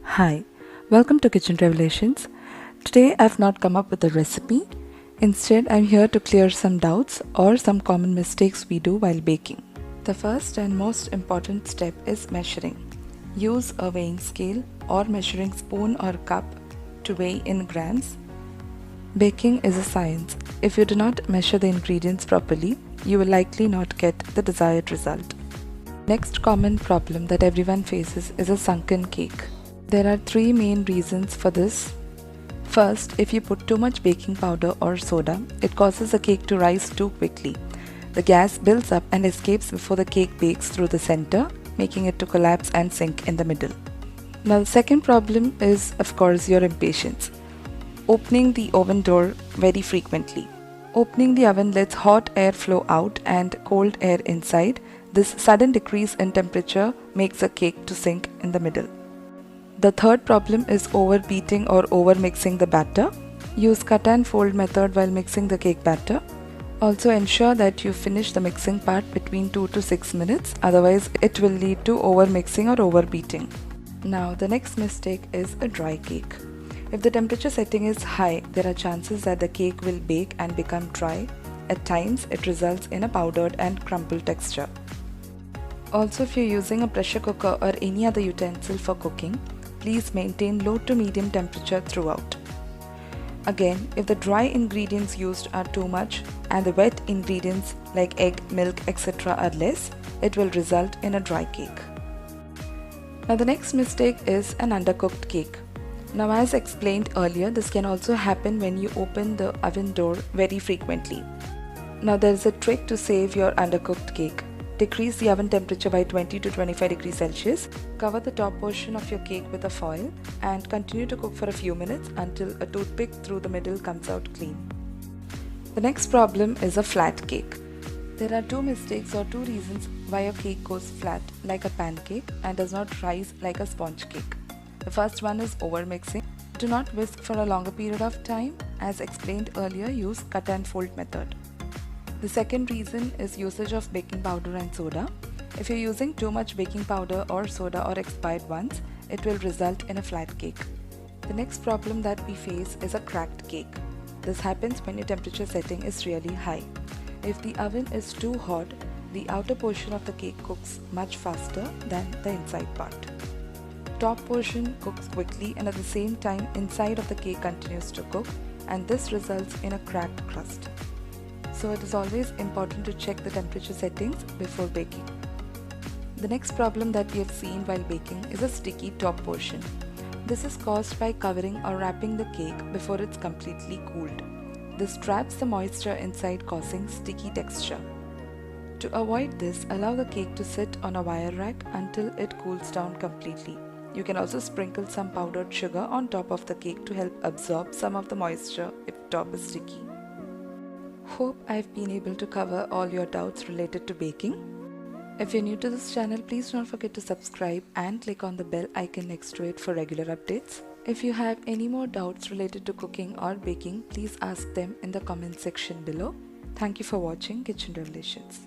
Hi, welcome to Kitchen Revelations. Today I've not come up with a recipe. Instead, I'm here to clear some doubts or some common mistakes we do while baking. The first and most important step is measuring. Use a weighing scale or measuring spoon or cup to weigh in grams. Baking is a science. If you do not measure the ingredients properly, you will likely not get the desired result. Next common problem that everyone faces is a sunken cake. There are three main reasons for this. First, if you put too much baking powder or soda, it causes the cake to rise too quickly. The gas builds up and escapes before the cake bakes through the center, making it to collapse and sink in the middle. Now the second problem is, of course, your impatience. Opening the oven door very frequently. Opening the oven lets hot air flow out and cold air inside. This sudden decrease in temperature makes the cake to sink in the middle. The third problem is overbeating or overmixing the batter. Use cut and fold method while mixing the cake batter. Also ensure that you finish the mixing part between 2 to 6 minutes, otherwise it will lead to overmixing or overbeating. Now the next mistake is a dry cake. If the temperature setting is high, there are chances that the cake will bake and become dry. At times, it results in a powdered and crumpled texture. Also, if you're using a pressure cooker or any other utensil for cooking, please maintain low to medium temperature throughout. Again, if the dry ingredients used are too much and the wet ingredients like egg, milk, etc. are less, it will result in a dry cake. Now the next mistake is an undercooked cake. Now as explained earlier, this can also happen when you open the oven door very frequently. Now there is a trick to save your undercooked cake. Decrease the oven temperature by 20 to 25 degrees Celsius. Cover the top portion of your cake with a foil and continue to cook for a few minutes until a toothpick through the middle comes out clean. The next problem is a flat cake. There are two mistakes or two reasons why your cake goes flat like a pancake and does not rise like a sponge cake. The first one is overmixing. Do not whisk for a longer period of time. As explained earlier, use cut and fold method. The second reason is usage of baking powder and soda. If you're using too much baking powder or soda or expired ones, it will result in a flat cake. The next problem that we face is a cracked cake. This happens when your temperature setting is really high. If the oven is too hot, the outer portion of the cake cooks much faster than the inside part. Top portion cooks quickly and at the same time inside of the cake continues to cook, and this results in a cracked crust. So it is always important to check the temperature settings before baking. The next problem that we have seen while baking is a sticky top portion. This is caused by covering or wrapping the cake before it's completely cooled. This traps the moisture inside, causing sticky texture. To avoid this, allow the cake to sit on a wire rack until it cools down completely. You can also sprinkle some powdered sugar on top of the cake to help absorb some of the moisture if top is sticky. Hope I've been able to cover all your doubts related to baking. If you're new to this channel, please don't forget to subscribe and click on the bell icon next to it for regular updates. If you have any more doubts related to cooking or baking, please ask them in the comment section below. Thank you for watching Kitchen Revelations.